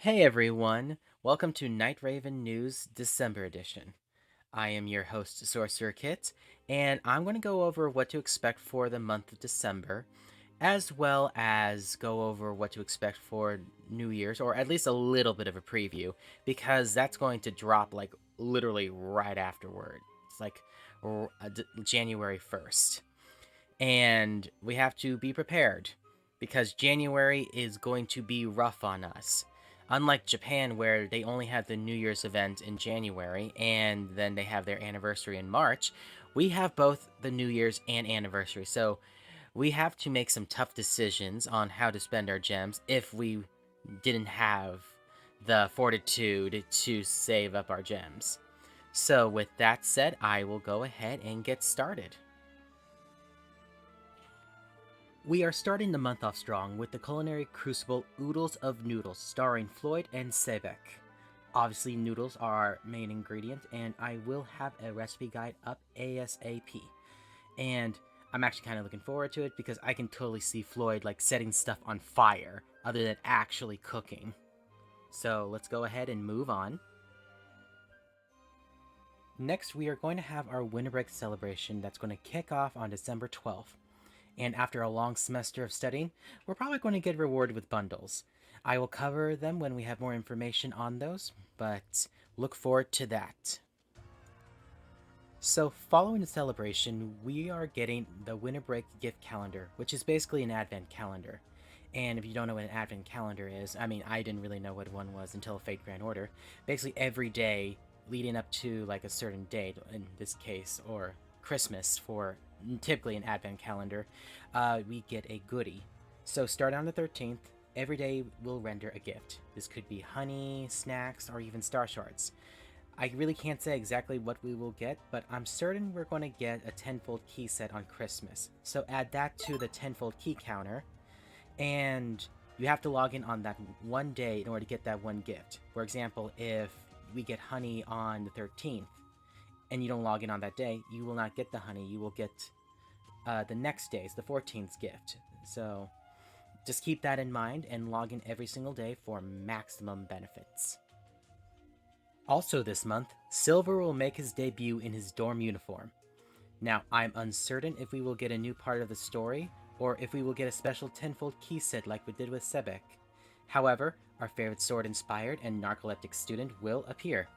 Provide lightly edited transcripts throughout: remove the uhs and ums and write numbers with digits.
Hey everyone, welcome to Night Raven News December edition. I am your host, Sorcerer Kit, and I'm going to go over what to expect for the month of December, as well as go over what to expect for New Year's, or at least a little bit of a preview, because that's going to drop like literally right afterward. It's like January 1st. And we have to be prepared because January is going to be rough on us. Unlike Japan, where they only have the New Year's event in January and then they have their anniversary in March, we have both the New Year's and anniversary. So we have to make some tough decisions on how to spend our gems if we didn't have the fortitude to save up our gems. So, with that said, I will go ahead and get started. We are starting the month off strong with the Culinary Crucible Oodles of Noodles, starring Floyd and Sebek. Obviously, noodles are our main ingredient, and I will have a recipe guide up ASAP. And I'm actually kind of looking forward to it because I can totally see Floyd like setting stuff on fire other than actually cooking. So let's go ahead and move on. Next, we are going to have our Winterbreak Celebration that's going to kick off on December 12th. And after a long semester of studying, we're probably going to get rewarded with bundles. I will cover them when we have more information on those, but look forward to that. So, following the celebration, we are getting the Winter Break gift calendar, which is basically an advent calendar. And if you don't know what an advent calendar is, I mean, I didn't really know what one was until Fate Grand Order. Basically, every day leading up to like a certain date, in this case, or Christmas for typically an advent calendar, we get a goodie. So starting on the 13th, every day will render a gift. This could be honey, snacks, or even star shards. I really can't say exactly what we will get, but I'm certain we're going to get a tenfold key set on Christmas. So add that to the tenfold key counter, and you have to log in on that one day in order to get that one gift. For example, if we get honey on the 13th, and you don't log in on that day, you will not get the honey. You will get the next day's, the 14th gift. So just keep that in mind and log in every single day for maximum benefits. Also this month, Silver will make his debut in his dorm uniform. Now, I'm uncertain if we will get a new part of the story, or if we will get a special tenfold key set like we did with Sebek. However, our favorite sword-inspired and narcoleptic student will appear.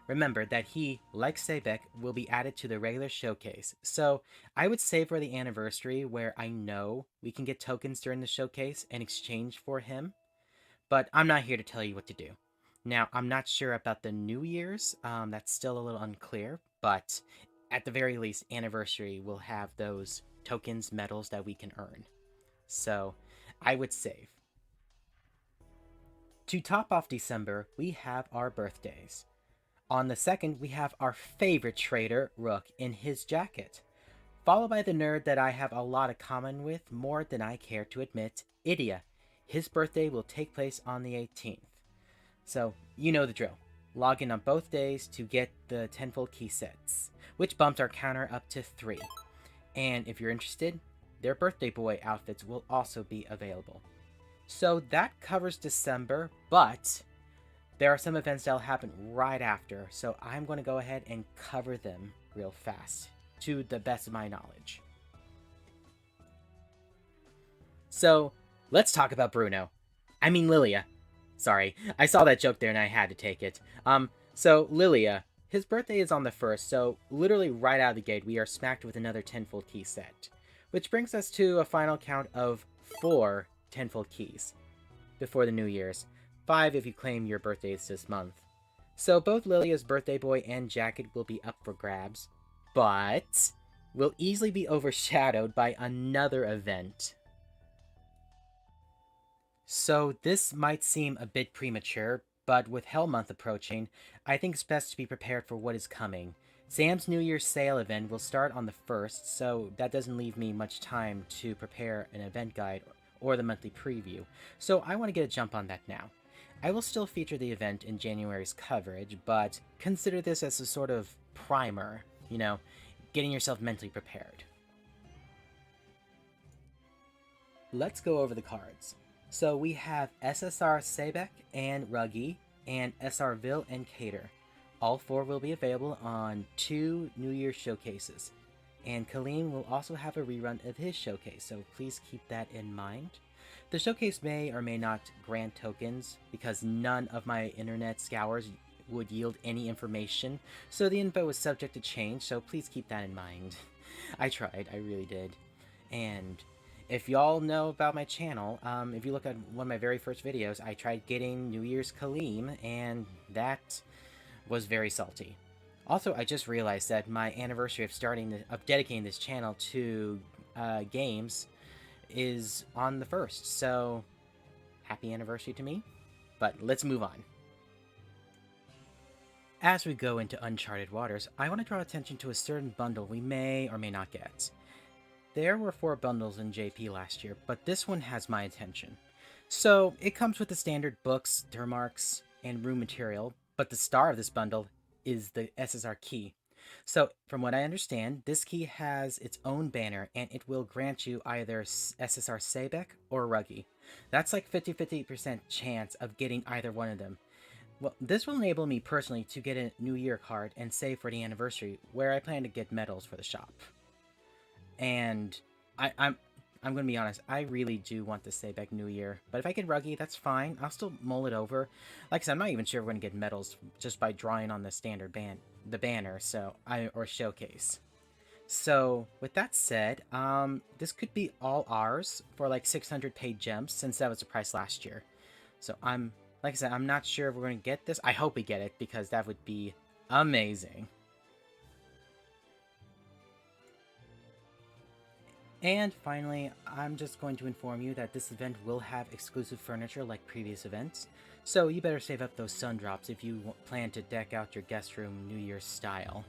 Remember that he, like Sebek, will be added to the regular showcase, so I would savor the anniversary where I know we can get tokens during the showcase in exchange for him, but I'm not here to tell you what to do. Now, I'm not sure about the New Year's, that's still a little unclear, but at the very least, anniversary will have those tokens, medals that we can earn. So, I would save. To top off December, we have our birthdays. On the 2nd, we have our favorite trader, Rook, in his jacket. Followed by the nerd that I have a lot of common with, more than I care to admit, Idia. His birthday will take place on the 18th. So, you know the drill. Log in on both days to get the tenfold key sets, which bumps our counter up to 3. And if you're interested, their birthday boy outfits will also be available. So that covers December, but there are some events that'll happen right after, so I'm going to go ahead and cover them real fast, to the best of my knowledge. So, let's talk about Bruno. I mean Lilia. Sorry, I saw that joke there and I had to take it. So Lilia, his birthday is on the 1st, so literally right out of the gate we are smacked with another tenfold key set. Which brings us to a final count of 4 tenfold keys before the New Year's. 5 if you claim your birthday is this month. So both Lilia's birthday boy and jacket will be up for grabs, but will easily be overshadowed by another event. So this might seem a bit premature, but with Hell Month approaching, I think it's best to be prepared for what is coming. Sam's New Year's sale event will start on the 1st, so that doesn't leave me much time to prepare an event guide or the monthly preview, so I want to get a jump on that now. I will still feature the event in January's coverage, but consider this as a sort of primer, getting yourself mentally prepared. Let's go over the cards. So we have SSR Sebek and Ruggy, and SRville and Cater. All four will be available on 2 New Year showcases. And Kaleem will also have a rerun of his showcase, so please keep that in mind. The showcase may or may not grant tokens, because none of my internet scours would yield any information, so the info is subject to change, so please keep that in mind. I tried, I really did. And if y'all know about my channel, if you look at one of my very first videos, I tried getting New Year's Kaleem, and that was very salty. Also, I just realized that my anniversary of dedicating this channel to games is on the 1st, so happy anniversary to me. But let's move on. As we go into uncharted waters, I want to draw attention to a certain bundle we may or may not get. There were 4 bundles in JP last year, but this one has my attention. So, it comes with the standard books, Dermarks, and room material, but the star of this bundle is the SSR Key. So, from what I understand, this key has its own banner, and it will grant you either SSR Sebek or Ruggy. That's like 50-50% chance of getting either one of them. Well, this will enable me personally to get a New Year card and save for the anniversary, where I plan to get medals for the shop. And I'm gonna be honest, I really do want to say back New Year, but if I get Ruggy, that's fine. I'll still mull it over. Like I said, I'm not even sure if we're gonna get medals just by drawing on the standard banner, or showcase. So with that said, this could be all ours for like 600 paid gems, since that was the price last year. So like I said, I'm not sure if we're gonna get this. I hope we get it, because that would be amazing. And finally, I'm just going to inform you that this event will have exclusive furniture like previous events, so you better save up those sun drops if you plan to deck out your guest room New Year's style.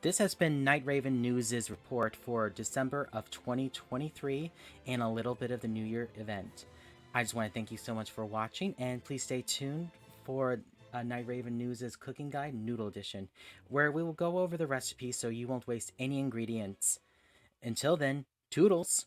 This has been Night Raven News' report for December of 2023 and a little bit of the New Year event. I just want to thank you so much for watching, and please stay tuned for Night Raven News' Cooking Guide Noodle Edition, where we will go over the recipe so you won't waste any ingredients. Until then, toodles!